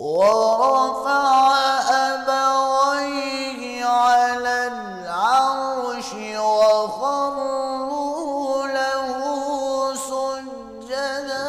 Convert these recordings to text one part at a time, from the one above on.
ورفع أبويه على العرش وخروا له سجدا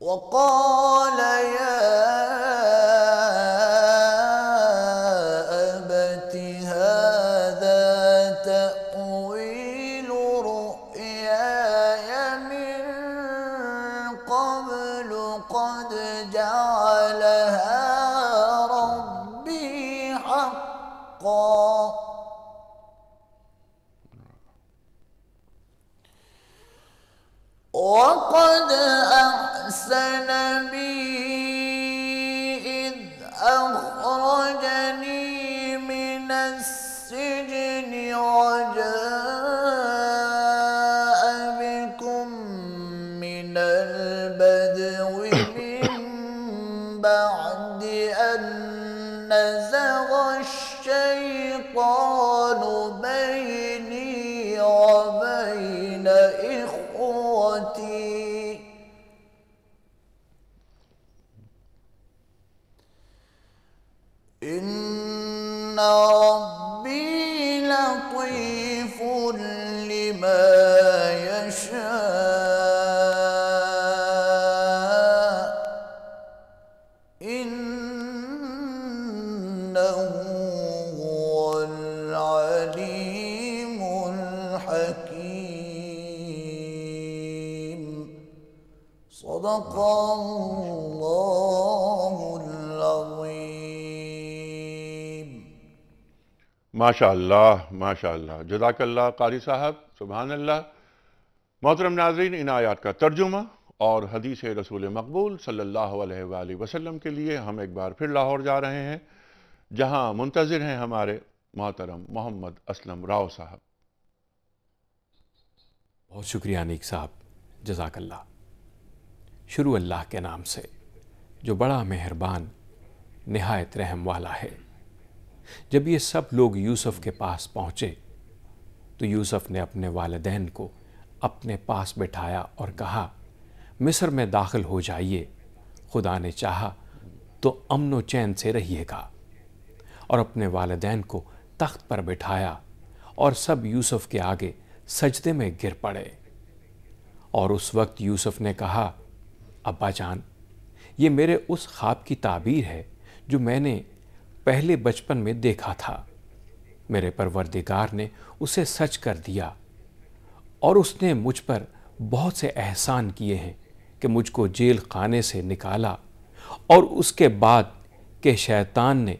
وقال يا أبت هذا تأويل رؤياي من قبل قد جعلها ربي حقا وقد أحسن بي إذ أخرجني من السجن وجاء بكم من البدو من بعد أن نزغ الشيطان بيني وبين إخوتي إن ربي لطيف لما يشاء إنه هو العليم الحكيم صدق الله العظيم ماشاءاللہ جزاک اللہ قاری صاحب، سبحان اللہ۔ محترم ناظرین، ان آیات کا ترجمہ اور حدیث رسول مقبول صلی اللہ علیہ وآلہ وسلم کے لیے ہم ایک بار پھر لاہور جا رہے ہیں، جہاں منتظر ہیں ہمارے محترم محمد اسلم راؤ صاحب۔ بہت شکریہ انیک صاحب، جزاک اللہ۔ شروع اللہ کے نام سے جو بڑا مہربان نہایت رحم والا ہے۔ جب یہ سب لوگ یوسف کے پاس پہنچے تو یوسف نے اپنے والدین کو اپنے پاس بٹھایا اور کہا، مصر میں داخل ہو جائیے، خدا نے چاہا تو امن و چین سے رہیے گا۔ اور اپنے والدین کو تخت پر بٹھایا اور سب یوسف کے آگے سجدے میں گر پڑے۔ اور اس وقت یوسف نے کہا، ابا جان، یہ میرے اس خواب کی تعبیر ہے جو میں نے پہلے بچپن میں دیکھا تھا۔ میرے پروردگار نے اسے سچ کر دیا اور اس نے مجھ پر بہت سے احسان کیے ہیں کہ مجھ کو جیل خانے سے نکالا، اور اس کے بعد کہ شیطان نے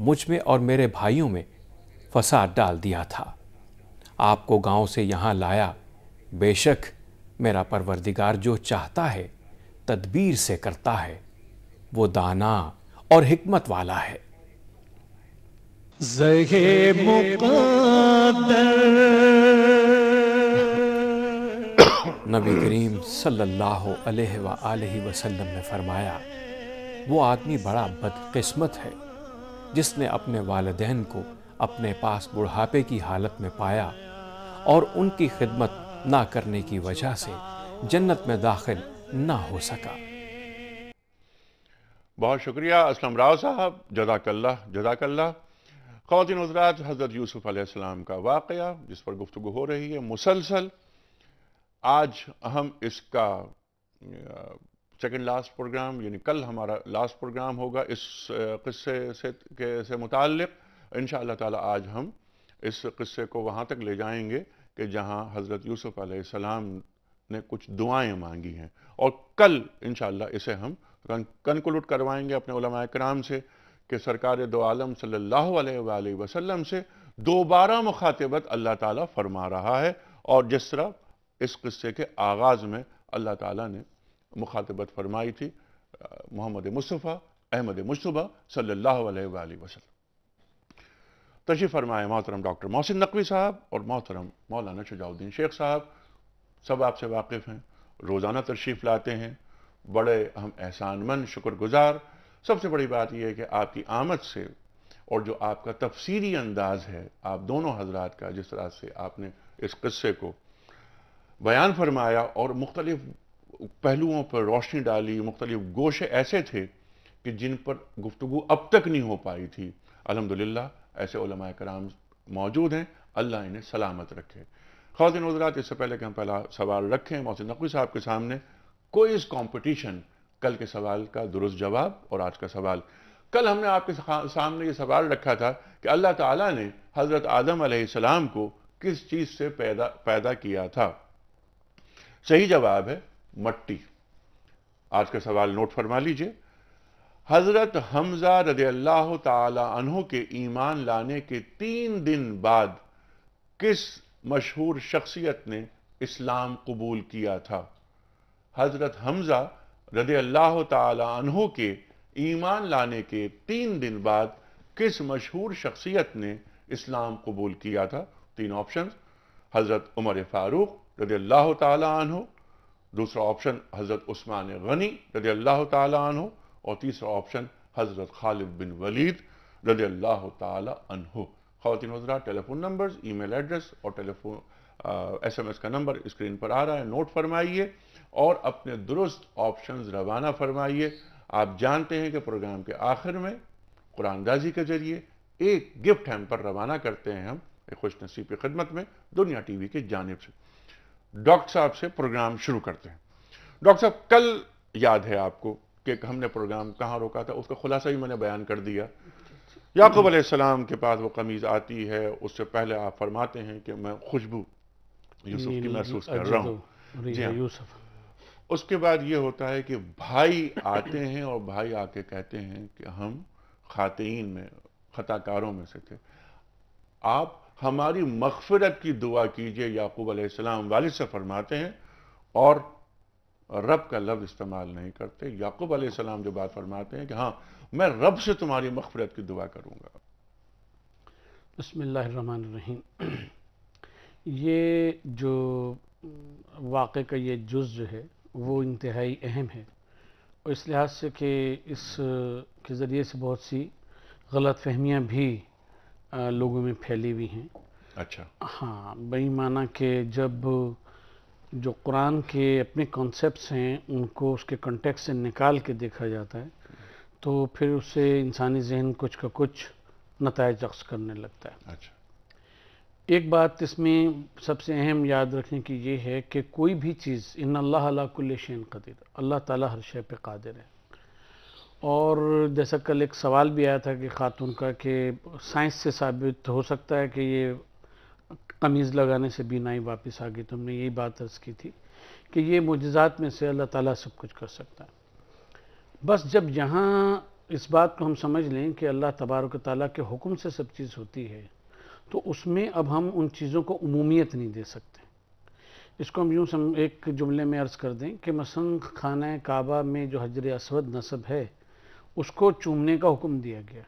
مجھ میں اور میرے بھائیوں میں فساد ڈال دیا تھا، آپ کو گاؤں سے یہاں لایا۔ بے شک میرا پروردگار جو چاہتا ہے تدبیر سے کرتا ہے، وہ دانا اور حکمت والا ہے۔ زہے مقدر نبی کریم صلی اللہ علیہ وآلہ وسلم نے فرمایا، وہ آدمی بڑا بدقسمت ہے جس نے اپنے والدین کو اپنے پاس بڑھاپے کی حالت میں پایا اور ان کی خدمت نہ کرنے کی وجہ سے جنت میں داخل نہ ہو سکا۔ بہت شکریہ اسلم راؤ صاحب، جزاک اللہ۔ خواتین و حضرات، حضرت یوسف علیہ السلام کا واقعہ جس پر گفتگو ہو رہی ہے مسلسل، آج ہم اس کا سیکنڈ لاسٹ پروگرام، یعنی کل ہمارا لاسٹ پروگرام ہوگا اس قصے سے متعلق۔ انشاءاللہ تعالی آج ہم اس قصے کو وہاں تک لے جائیں گے کہ جہاں حضرت یوسف علیہ السلام نے کچھ دعائیں مانگی ہیں، اور کل انشاءاللہ اسے ہم کنکلوڈ کروائیں گے اپنے علماء کرام سے کہ سرکار دو عالم صلی اللہ علیہ وآلہ وسلم سے دوبارہ مخاطبت اللہ تعالیٰ فرما رہا ہے، اور جس طرح اس قصے کے آغاز میں اللہ تعالیٰ نے مخاطبت فرمائی تھی محمد مصطفیٰ احمد مجتبیٰ صلی اللہ علیہ وآلہ وسلم۔ تشریف فرمائے محترم ڈاکٹر محسن نقوی صاحب اور محترم مولانا شجاع الدین شیخ صاحب، سب آپ سے واقف ہیں، روزانہ تشریف لاتے ہیں، بڑے ہم احسان مند شکر گزار۔ سب سے بڑی بات یہ ہے کہ آپ کی آمد سے اور جو آپ کا تفسیری انداز ہے آپ دونوں حضرات کا، جس طرح سے آپ نے اس قصے کو بیان فرمایا اور مختلف پہلوؤں پر روشنی ڈالی، مختلف گوشے ایسے تھے کہ جن پر گفتگو اب تک نہیں ہو پائی تھی۔ الحمدللہ ایسے علماء کرام موجود ہیں، اللہ انہیں سلامت رکھے۔ خواتین و حضرات، اس سے پہلے کہ ہم پہلا سوال رکھیں محسن نقوی صاحب کے سامنے، کوئز کمپٹیشن، کل کے سوال کا درست جواب اور آج کا سوال۔ کل ہم نے آپ کے سامنے یہ سوال رکھا تھا کہ اللہ تعالیٰ نے حضرت آدم علیہ السلام کو کس چیز سے پیدا کیا تھا؟ صحیح جواب ہے مٹی۔ آج کا سوال نوٹ فرما لیجئے۔ حضرت حمزہ رضی اللہ تعالی عنہ کے ایمان لانے کے 3 دن بعد کس مشہور شخصیت نے اسلام قبول کیا تھا؟ حضرت حمزہ رضی اللہ تعالی عنہ کے ایمان لانے کے 3 دن بعد کس مشہور شخصیت نے اسلام قبول کیا تھا؟ 3 آپشنز: حضرت عمر فاروق رضی اللہ تعالی عنہ، دوسرا آپشن حضرت عثمان غنی رضی اللہ تعالی عنہ، اور تیسرا آپشن حضرت خالد بن ولید رضی اللہ تعالی عنہ۔ خواتین حضرات، ٹیلی فون نمبرز، ای میل ایڈریس اور ایس ایم ایس کا نمبر اسکرین پر آ رہا ہے، نوٹ فرمائیے اور اپنے درست آپشنز روانہ فرمائیے۔ آپ جانتے ہیں کہ پروگرام کے آخر میں قرآن اندازی کے ذریعے ایک گفٹ ہیمپر روانہ کرتے ہیں ہم ایک خوش نصیب کی خدمت میں دنیا ٹی وی کی جانب سے۔ ڈاکٹر صاحب سے پروگرام شروع کرتے ہیں۔ ڈاکٹر صاحب، کل یاد ہے آپ کو کہ ہم نے پروگرام کہاں روکا تھا؟ اس کا خلاصہ بھی میں نے بیان کر دیا۔ یعقوب علیہ السلام کے پاس وہ قمیض آتی ہے، اس سے پہلے آپ فرماتے ہیں کہ میں خوشبو یوسف کی محسوس کر رہا ہوں۔ جی ہاں۔ یوسف، اس کے بعد یہ ہوتا ہے کہ بھائی آتے ہیں اور بھائی آ کے کہتے ہیں کہ ہم خاطئین میں، خطا کاروں میں سے تھے، آپ ہماری مغفرت کی دعا کیجئے۔ یعقوب علیہ السلام والد سے فرماتے ہیں اور رب کا لفظ استعمال نہیں کرتے۔ یعقوب علیہ السلام جو بات فرماتے ہیں کہ ہاں میں رب سے تمہاری مغفرت کی دعا کروں گا۔ بسم اللہ الرحمن الرحیم۔ یہ جو واقعے کا یہ جز جو ہے وہ انتہائی اہم ہے، اور اس لحاظ سے کہ اس کے ذریعے سے بہت سی غلط فہمیاں بھی لوگوں میں پھیلی ہوئی ہیں۔ اچھا، ہاں، بئی معنی کہ جب جو قرآن کے اپنے کانسیپٹس ہیں ان کو اس کے کنٹیکس سے نکال کے دیکھا جاتا ہے تو پھر اس سے انسانی ذہن کچھ کا کچھ نتائج اخذ کرنے لگتا ہے۔ اچھا، ایک بات اس میں سب سے اہم یاد رکھنے کی یہ ہے کہ کوئی بھی چیز، ان اللہ علی کل شیء قدیر، اللہ تعالیٰ ہر شے پہ قادر ہے۔ اور جیسا کل ایک سوال بھی آیا تھا کہ خاتون کا کہ سائنس سے ثابت ہو سکتا ہے کہ یہ قمیض لگانے سے بینائی واپس آ گئی، تو ہم نے یہی بات عرض کی تھی کہ یہ معجزات میں سے اللہ تعالیٰ سب کچھ کر سکتا ہے۔ بس جب یہاں اس بات کو ہم سمجھ لیں کہ اللہ تبارک و تعالیٰ کے حکم سے سب چیز ہوتی ہے، تو اس میں اب ہم ان چیزوں کو عمومیت نہیں دے سکتے۔ اس کو ہم یوں ایک جملے میں عرض کر دیں کہ مثلا خانہ کعبہ میں جو حجر اسود نصب ہے اس کو چومنے کا حکم دیا گیا،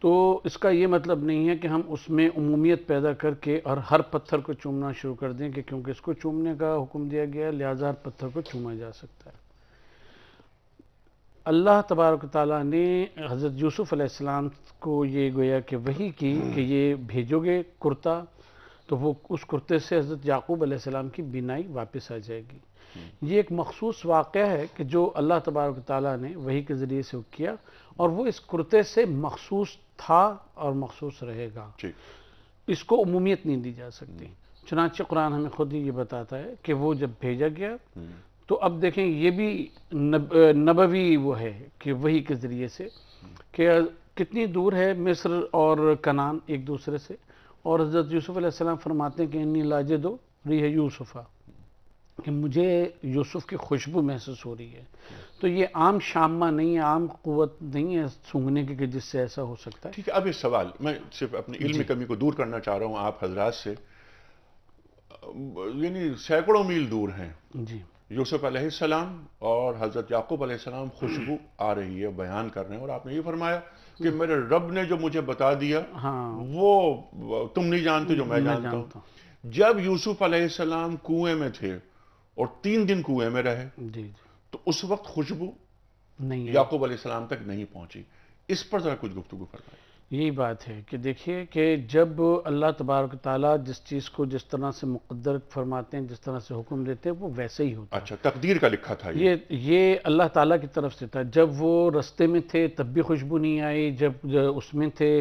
تو اس کا یہ مطلب نہیں ہے کہ ہم اس میں عمومیت پیدا کر کے اور ہر پتھر کو چومنا شروع کر دیں کہ کیونکہ اس کو چومنے کا حکم دیا گیا لہذا ہر پتھر کو چوما جا سکتا ہے۔ اللہ تبارک و تعالیٰ نے حضرت یوسف علیہ السلام کو یہ گویا کہ وحی کی کہ یہ بھیجو گے کرتا تو وہ اس کرتے سے حضرت یعقوب علیہ السلام کی بینائی واپس آ جائے گی۔ یہ ایک مخصوص واقعہ ہے کہ جو اللہ تبارک و تعالیٰ نے وحی کے ذریعے سے کیا، اور وہ اس کرتے سے مخصوص تھا اور مخصوص رہے گا، اس کو عمومیت نہیں دی جا سکتی۔ چنانچہ قرآن ہمیں خود ہی یہ بتاتا ہے کہ وہ جب بھیجا گیا تو اب دیکھیں یہ بھی نبوی وہ ہے کہ وحی کے ذریعے سے کہ کتنی دور ہے مصر اور کنعان ایک دوسرے سے، اور حضرت یوسف علیہ السلام فرماتے ہیں کہ انی لاجد ریح یوسف، کہ مجھے یوسف کی خوشبو محسوس ہو رہی ہے۔ تو یہ عام شامہ نہیں ہے، عام قوت نہیں ہے سونگنے کی کہ جس سے ایسا ہو سکتا ہے۔ ٹھیک ہے، اب یہ سوال میں صرف اپنی علمی کمی کو دور کرنا چاہ رہا ہوں آپ حضرات سے، یعنی سینکڑوں میل دور ہیں جی، یوسف علیہ السلام اور حضرت یعقوب علیہ السلام، خوشبو آ رہی ہے، بیان کر رہے ہیں، اور آپ نے یہ فرمایا کہ میرے رب نے جو مجھے بتا دیا وہ تم نہیں جانتے جو میں جانتا ہوں۔ جب یوسف علیہ السلام کنویں میں تھے اور 3 دن کنویں میں رہے جی، تو اس وقت خوشبو نہیں ہے، یعقوب علیہ السلام تک نہیں پہنچی، اس پر ذرا کچھ گفتگو فرمائیں۔ یہی بات ہے کہ دیکھیے کہ جب اللہ تبارک و تعالیٰ جس چیز کو جس طرح سے مقدر فرماتے ہیں، جس طرح سے حکم دیتے ہیں، وہ ویسے ہی ہوتا ہے۔ اچھا، تقدیر کا لکھا تھا یہ اللہ تعالیٰ کی طرف سے تھا۔ جب وہ رستے میں تھے تب بھی خوشبو نہیں آئی، جب اس میں تھے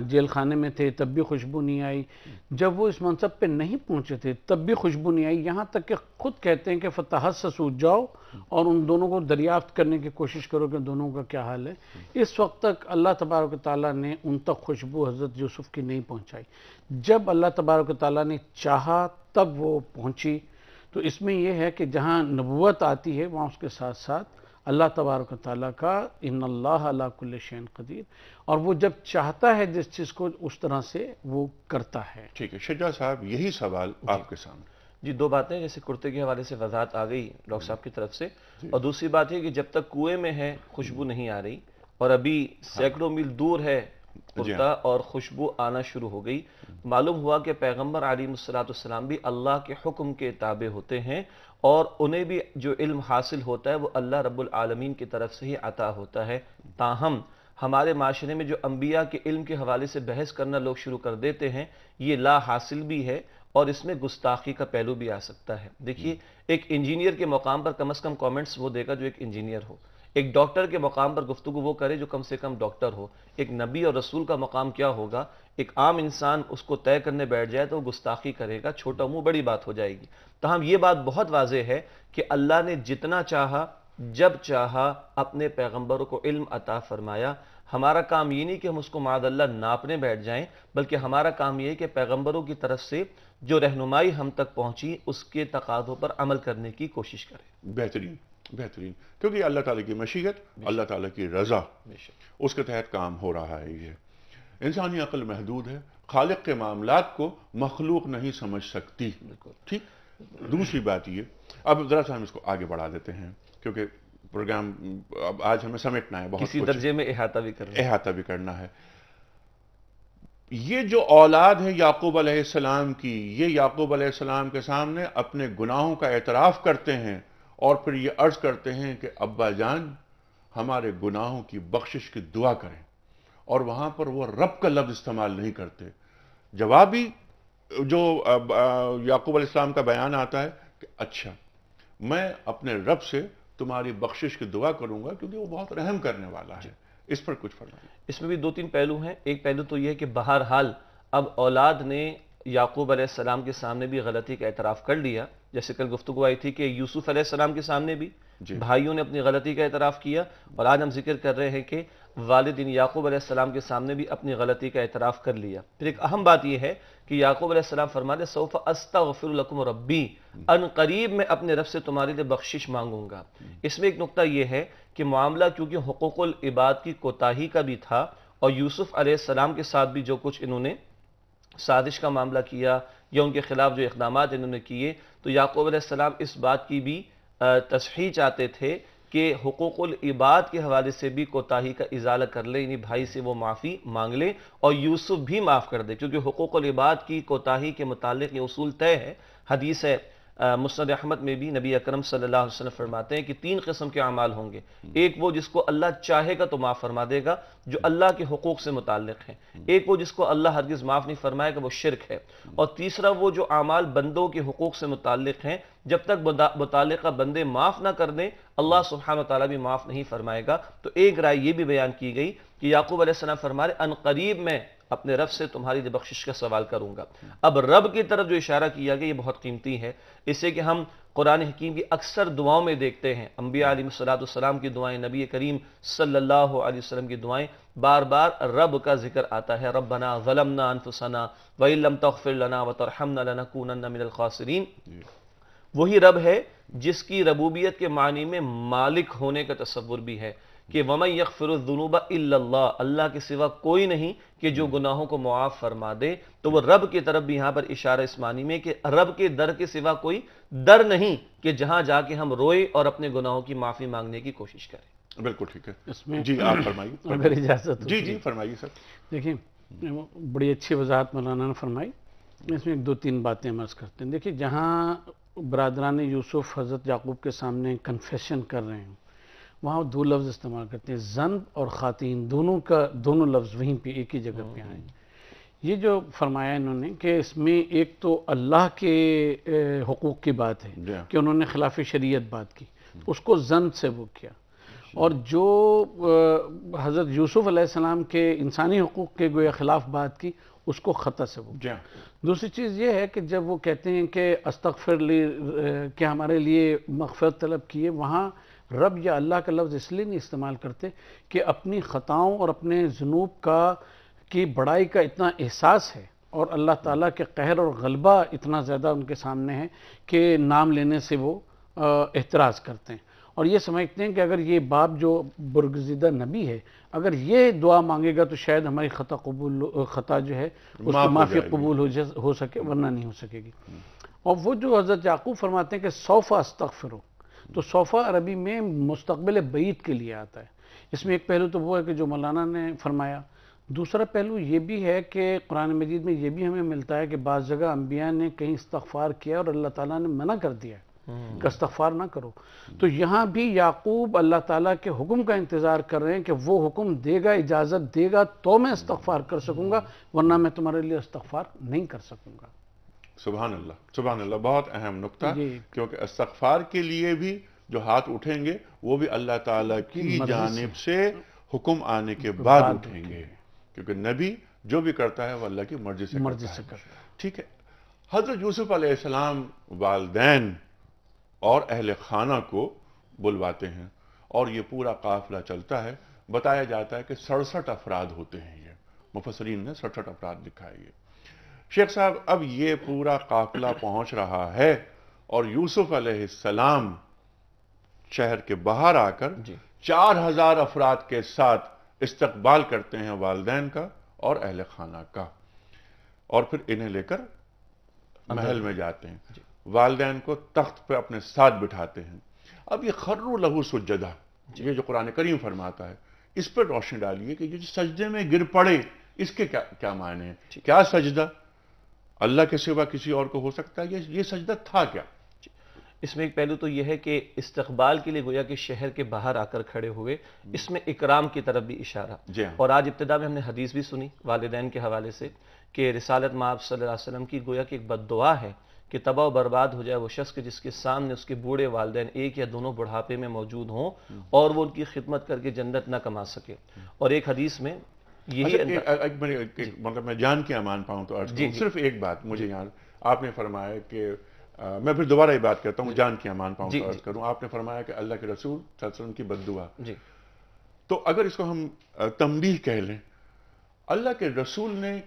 جیل خانے میں تھے تب بھی خوشبو نہیں آئی، جب وہ اس منصب پہ نہیں پہنچے تھے تب بھی خوشبو نہیں آئی، یہاں تک کہ خود کہتے ہیں کہ فتحسسوا، جاؤ اور ان دونوں کو دریافت کرنے کی کوشش کرو کہ دونوں کا کیا حال ہے۔ اس وقت تک اللہ تبارک و تعالیٰ نے ان تک خوشبو حضرت یوسف کی نہیں پہنچائی۔ جب اللہ تبارک و تعالیٰ نے چاہا تب وہ پہنچی۔ تو اس میں یہ ہے کہ جہاں نبوت آتی ہے وہاں اس کے ساتھ ساتھ اللہ تبارک و تعالیٰ کا ان اللہ علی کل شیء قدیر، اور وہ جب چاہتا ہے جس چیز کو اس طرح سے وہ کرتا ہے۔ ٹھیک ہے شجاع صاحب، یہی سوال آپ کے سامنے۔ جی دو باتیں، جیسے کرتے کے حوالے سے وضاحت آ گئی ڈاکٹر صاحب کی طرف سے، اور دوسری بات یہ کہ جب تک کنویں میں ہے خوشبو نہیں آ رہی، اور ابھی سینکڑوں میل دور ہے کرتا اور خوشبو آنا شروع ہو گئی، معلوم ہوا کہ پیغمبر علیہ السلام بھی اللہ کے حکم کے تابع ہوتے ہیں، اور انہیں بھی جو علم حاصل ہوتا ہے وہ اللہ رب العالمین کی طرف سے ہی عطا ہوتا ہے۔ تاہم ہمارے معاشرے میں جو انبیاء کے علم کے حوالے سے بحث کرنا لوگ شروع کر دیتے ہیں، یہ لا حاصل بھی ہے اور اس میں گستاخی کا پہلو بھی آ سکتا ہے۔ دیکھیے ایک انجینئر کے مقام پر کم از کم کامنٹس وہ دے گا جو ایک انجینئر ہو، ایک ڈاکٹر کے مقام پر گفتگو وہ کرے جو کم سے کم ڈاکٹر ہو، ایک نبی اور رسول کا مقام کیا ہوگا؟ ایک عام انسان اس کو طے کرنے بیٹھ جائے تو وہ گستاخی کرے گا، چھوٹا منہ بڑی بات ہو جائے گی۔ تاہم یہ بات بہت واضح ہے کہ اللہ نے جتنا چاہا جب چاہا اپنے پیغمبروں کو علم عطا فرمایا۔ ہمارا کام یہ نہیں کہ ہم اس کو معاذ اللہ ناپنے بیٹھ جائیں، بلکہ ہمارا کام یہ ہے کہ پیغمبروں کی طرف سے جو رہنمائی ہم تک پہنچی اس کے تقاضوں پر عمل کرنے کی کوشش کریں۔ بہترین بہترین، کیونکہ اللہ تعالیٰ کی مشیت، اللہ تعالیٰ کی رضا، اس کے تحت کام ہو رہا ہے۔ یہ انسانی عقل محدود ہے، خالق کے معاملات کو مخلوق نہیں سمجھ سکتی۔ ٹھیک، دوسری بات یہ، اب ذرا سا ہم اس کو آگے بڑھا دیتے ہیں کیونکہ پروگرام اب آج ہمیں سمیٹنا ہے، بہت کسی کچھ درجے میں احاطہ بھی کرنا ہے۔ یہ جو اولاد ہے یعقوب علیہ السلام کی، یہ یعقوب علیہ السلام کے سامنے اپنے گناہوں کا اعتراف کرتے ہیں اور پھر یہ عرض کرتے ہیں کہ ابا جان ہمارے گناہوں کی بخشش کی دعا کریں، اور وہاں پر وہ رب کا لفظ استعمال نہیں کرتے۔ جوابی جو یعقوب علیہ السلام کا بیان آتا ہے کہ اچھا میں اپنے رب سے تمہاری بخشش کی دعا کروں گا کیونکہ وہ بہت رحم کرنے والا ہے۔ اس پر کچھ فرمائیں۔ اس میں بھی دو تین پہلو ہیں۔ ایک پہلو تو یہ ہے کہ بہرحال اب اولاد نے یعقوب علیہ السلام کے سامنے بھی غلطی کا اعتراف کر لیا، جیسے کل گفتگو آئی تھی کہ یوسف علیہ السلام کے سامنے بھی بھائیوں نے اپنی غلطی کا اعتراف کیا، اور آج ہم ذکر کر رہے ہیں کہ والدین یعقوب علیہ السلام کے سامنے بھی اپنی غلطی کا اعتراف کر لیا۔ پھر ایک اہم بات یہ ہے کہ یعقوب علیہ السلام فرماتے سوف استغفر لکم ربی، ان قریب میں اپنے رب سے تمہارے لیے بخشش مانگوں گا۔ اس میں ایک نقطہ یہ ہے کہ معاملہ کیونکہ حقوق العباد کی کوتاہی کا بھی تھا، اور یوسف علیہ السلام کے ساتھ بھی جو کچھ انہوں نے سازش کا معاملہ کیا یا ان کے خلاف جو اقدامات انہوں نے کیے، تو یعقوب علیہ السلام اس بات کی بھی تصحیح چاہتے تھے کہ حقوق العباد کے حوالے سے بھی کوتاہی کا ازالہ کر لے، یعنی بھائی سے وہ معافی مانگ لے اور یوسف بھی معاف کر دے، کیونکہ حقوق العباد کی کوتاہی کے متعلق یہ اصول طے ہے۔ حدیث ہے مسند احمد میں بھی نبی اکرم صلی اللہ علیہ وسلم فرماتے ہیں کہ تین قسم کے اعمال ہوں گے۔ ایک وہ جس کو اللہ چاہے گا تو معاف فرما دے گا، جو اللہ کے حقوق سے متعلق ہیں۔ ایک وہ جس کو اللہ ہرگز معاف نہیں فرمائے گا، وہ شرک ہے۔ اور تیسرا وہ جو اعمال بندوں کے حقوق سے متعلق ہیں، جب تک متعلقہ بندے معاف نہ کر دیں اللہ سبحانہ وتعالیٰ بھی معاف نہیں فرمائے گا۔ تو ایک رائے یہ بھی بیان کی گئی کہ یعقوب علیہ السلام فرما رہے ان قریب میں اپنے رب سے تمہاری بخشش کا سوال کروں گا۔ اب رب کی طرف جو اشارہ کیا گیا یہ بہت قیمتی ہے، اس سے کہ ہم قرآن حکیم کی اکثر دعاؤں میں دیکھتے ہیں، انبیاء علیہ السلام کی دعائیں، نبی کریم صلی اللہ علیہ وسلم کی دعائیں، بار بار رب کا ذکر آتا ہے۔ ربنا ظلمنا انفسنا وان لم تغفر لنا وترحمنا لنکونن من الخاسرین۔ وہی رب ہے جس کی ربوبیت کے معنی میں مالک ہونے کا تصور بھی ہے کہ وَمَن يَغْفِرُ الذُّنُوبَ إِلَّا اللَّهُ، اللہ کے سوا کوئی نہیں کہ جو گناہوں کو معاف فرما دے۔ تو وہ رب کی طرف بھی یہاں پر اشارہ اس معنی میں کہ رب کے در کے سوا کوئی در نہیں کہ جہاں جا کے ہم روئے اور اپنے گناہوں کی معافی مانگنے کی کوشش کریں۔ بالکل ٹھیک ہے، اس میں جی آپ فرمائیے۔ اگر اجازت جی جی فرمائیے سر۔ دیکھیں بڑی اچھی وضاحت مولانا نے فرمائی، اس میں ایک دو تین باتیں ہم عرض کرتے ہیں۔ دیکھیں جہاں برادران یوسف حضرت یعقوب کے سامنے کنفیشن کر رہے ہیں، وہاں دو لفظ استعمال کرتے ہیں، زنب اور خواتین، دونوں لفظ وہیں پہ ایک ہی جگہ پہ آئیں۔ یہ جو فرمایا انہوں نے کہ اس میں ایک تو اللہ کے حقوق کی بات ہے کہ انہوں نے خلاف شریعت بات کی، اس کو زنب سے وہ کیا، اور جو حضرت یوسف علیہ السلام کے انسانی حقوق کے گویا خلاف بات کی، اس کو خطا سے وہ کیا۔ دوسری چیز یہ ہے کہ جب وہ کہتے ہیں کہ استغفر لی، کہ ہمارے لیے مغفرت طلب کیے، وہاں رب یا اللہ کا لفظ اس لیے نہیں استعمال کرتے کہ اپنی خطاؤں اور اپنے ذنوب کی بڑائی کا اتنا احساس ہے اور اللہ تعالیٰ کے قہر اور غلبہ اتنا زیادہ ان کے سامنے ہے کہ نام لینے سے وہ احتراز کرتے ہیں، اور یہ سمجھتے ہیں کہ اگر یہ باپ جو برگزیدہ نبی ہے اگر یہ دعا مانگے گا تو شاید ہماری خطا جو ہے اس کو معافی قبول ہو سکے، ورنہ نہیں ہو سکے گی۔ اور وہ جو حضرت یعقوب فرماتے ہیں کہ سوف استغفرو، تو سوف عربی میں مستقبل بعید کے لیے آتا ہے۔ اس میں ایک پہلو تو وہ ہے کہ جو مولانا نے فرمایا، دوسرا پہلو یہ بھی ہے کہ قرآن مجید میں یہ بھی ہمیں ملتا ہے کہ بعض جگہ انبیاء نے کہیں استغفار کیا اور اللہ تعالیٰ نے منع کر دیا ہے کہ استغفار نہ کرو، تو یہاں بھی یعقوب اللہ تعالیٰ کے حکم کا انتظار کر رہے ہیں کہ وہ حکم دے گا، اجازت دے گا تو میں استغفار کر سکوں گا، ورنہ میں تمہارے لیے استغفار نہیں کر سکوں گا۔ سبحان اللہ، سبحان اللہ، بہت اہم نقطہ، کیونکہ استغفار کے لیے بھی جو ہاتھ اٹھیں گے وہ بھی اللہ تعالیٰ کی جانب سے حکم آنے کے بعد اٹھیں گے، کیونکہ نبی جو بھی کرتا ہے وہ اللہ کی مرضی سے کرتا ہے۔ ٹھیک ہے، حضرت یوسف علیہ السلام والدین اور اہل خانہ کو بلواتے ہیں اور یہ پورا قافلہ چلتا ہے۔ بتایا جاتا ہے کہ 67 افراد ہوتے ہیں، یہ مفسرین نے 67 افراد لکھا ہے۔ یہ شیخ صاحب اب یہ پورا قافلہ پہنچ رہا ہے اور یوسف علیہ السلام شہر کے باہر آ کر 4000 افراد کے ساتھ استقبال کرتے ہیں والدین کا اور اہل خانہ کا، اور پھر انہیں لے کر محل میں جاتے ہیں، والدین کو تخت پہ اپنے ساتھ بٹھاتے ہیں۔ اب یہ خروا لہو سجدہ، یہ جو قرآن کریم فرماتا ہے، اس پر روشنی ڈالیے کہ یہ جو سجدے میں گر پڑے اس کے کیا معنی ہیں؟ کیا سجدہ اللہ کے سوا کسی اور کو ہو سکتا ہے؟ یہ سجدہ تھا کیا؟ اس میں ایک پہلو تو یہ ہے کہ استقبال کے لیے گویا کہ شہر کے باہر آ کر کھڑے ہوئے، اس میں اکرام کی طرف بھی اشارہ۔ اور آج ابتدا میں ہم نے حدیث بھی سنی والدین کے حوالے سے کہ رسالت مآب صلی اللہ علیہ وسلم کی گویا کہ ایک بد دعا ہے کہ تباہ و برباد ہو جائے وہ شخص کہ جس کے سامنے اس کے بوڑھے والدین ایک یا دونوں بڑھاپے میں موجود ہوں اور وہ ان کی خدمت کر کے جنت نہ کما سکے۔ اور ایک حدیث میں یہی مطلب میں جان کے امان پاؤں تو صرف ایک بات مجھے یہاں آپ نے فرمایا کہ میں پھر دوبارہ یہ بات کرتا ہوں، جان کے امان پاؤں تو عرض کروں، آپ نے فرمایا کہ اللہ کے رسول صلی اللہ علیہ وسلم کی بد دعا، تو اگر اس کو ہم تنبیہ کہہ لیں، اللہ کے رسول نے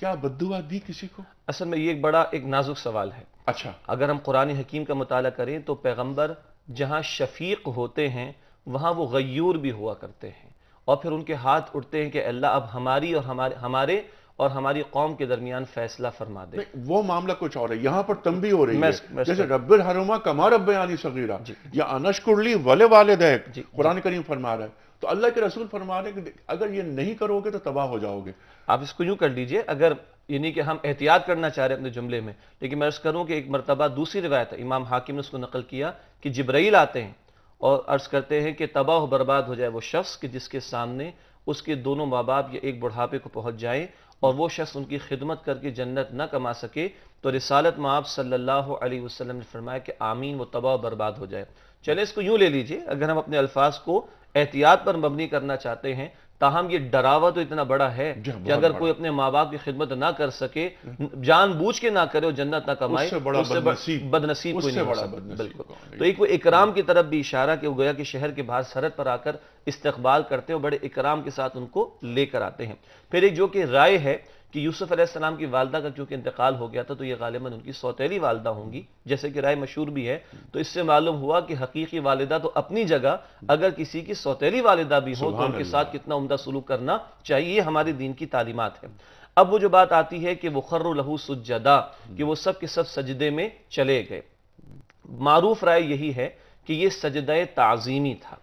کیا بد دعا دی کسی کو؟ اصل میں یہ ایک بڑا نازک سوال ہے۔ اچھا، اگر ہم قرآن حکیم کا مطالعہ کریں تو پیغمبر جہاں شفیق ہوتے ہیں وہاں وہ غیور بھی ہوا کرتے ہیں، اور پھر ان کے ہاتھ اٹھتے ہیں کہ اللہ اب ہماری اور ہمارے اور ہماری قوم کے درمیان فیصلہ فرما دے۔ وہ معاملہ کچھ اور ہے، یہاں پر تنبیہ ہو رہی ہے، جیسے رب ارحمہما کما ربیانی صغیرہ یا ان اشکر لی ولوالدیک، قرآن کریم فرما رہا ہے۔ تو اللہ کے رسول فرما رہے ہیں کہ اگر یہ نہیں کرو گے تو تباہ ہو جاؤ گے۔ آپ اس کو یوں کر لیجئے، اگر یعنی کہ ہم احتیاط کرنا چاہ رہے ہیں اپنے جملے میں، لیکن میں عرض کروں کہ ایک مرتبہ دوسری روایت ہے، امام حاکم نے اس کو نقل کیا کہ جبرائیل آتے ہیں اور عرض کرتے ہیں کہ تباہ و برباد ہو جائے وہ شخص کہ جس کے سامنے اس کے دونوں ماں باپ یا ایک بڑھاپے کو پہنچ جائیں اور وہ شخص ان کی خدمت کر کے جنت نہ کما سکے، تو رسالت مآب صلی اللہ علیہ وسلم نے فرمایا کہ آمین، وہ تباہ و برباد ہو جائے۔ چلے اس کو یوں لے لیجئے، اگر ہم اپنے الفاظ کو احتیاط پر مبنی کرنا چاہتے ہیں، تاہم یہ ڈراوا تو اتنا بڑا ہے کہ اگر کوئی اپنے ماں باپ کی خدمت نہ کر سکے، جان بوجھ کے نہ کرے اور جنت نہ کمائے، اس سے بد نصیب کوئی نہیں ہو سکتا۔ بالکل، تو ایک وہ اکرام کی طرف بھی اشارہ کہ وہ گویا کہ شہر کے باہر سرحد پر آ کر استقبال کرتے ہیں اور بڑے اکرام کے ساتھ ان کو لے کر آتے ہیں۔ پھر ایک جو کہ رائے ہے کہ یوسف علیہ السلام کی والدہ کا کیونکہ انتقال ہو گیا تھا تو یہ غالباً ان کی سوتیلی والدہ ہوں گی، جیسے کہ رائے مشہور بھی ہے، تو اس سے معلوم ہوا کہ حقیقی والدہ تو اپنی جگہ، اگر کسی کی سوتیلی والدہ بھی ہو تو ان کے ساتھ کتنا عمدہ سلوک کرنا چاہیے، یہ ہمارے دین کی تعلیمات ہے۔ اب وہ جو بات آتی ہے کہ وہ خروا لہو سجدا، کہ وہ سب کے سب سجدے میں چلے گئے، معروف رائے یہی ہے کہ یہ سجدہ تعظیمی تھا،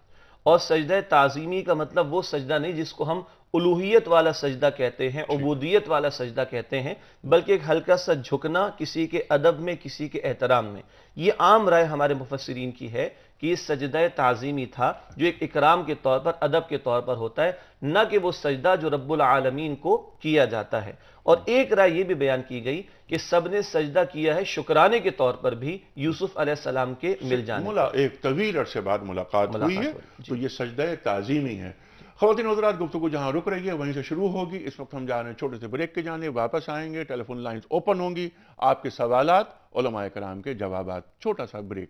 اور سجدہ تعظیمی کا مطلب وہ سجدہ نہیں جس کو ہم الوہیت والا سجدہ کہتے ہیں، عبودیت والا سجدہ کہتے ہیں، بلکہ ایک ہلکا سا جھکنا کسی کے ادب میں، کسی کے احترام میں۔ یہ عام رائے ہمارے مفسرین کی ہے کہ یہ سجدہ تعظیمی تھا جو ایک اکرام کے طور پر، ادب کے طور پر ہوتا ہے، نہ کہ وہ سجدہ جو رب العالمین کو کیا جاتا ہے۔ اور ایک رائے یہ بھی بیان کی گئی کہ سب نے سجدہ کیا ہے شکرانے کے طور پر بھی یوسف علیہ السلام کے مل جانے۔ ایک طویل عرصے بعد ملاقات ہوئی ہے تو یہ سجدہ تعظیمی ہے۔ خواتین حضرات، گفتگو جہاں رک رہی ہے وہیں سے شروع ہوگی۔ اس وقت ہم جا رہے ہیں چھوٹے سے بریک کے جانے، واپس آئیں گے، ٹیلی فون لائنز اوپن ہوں گی، آپ کے سوالات، علماء کرام کے جوابات۔ چھوٹا سا بریک۔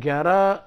11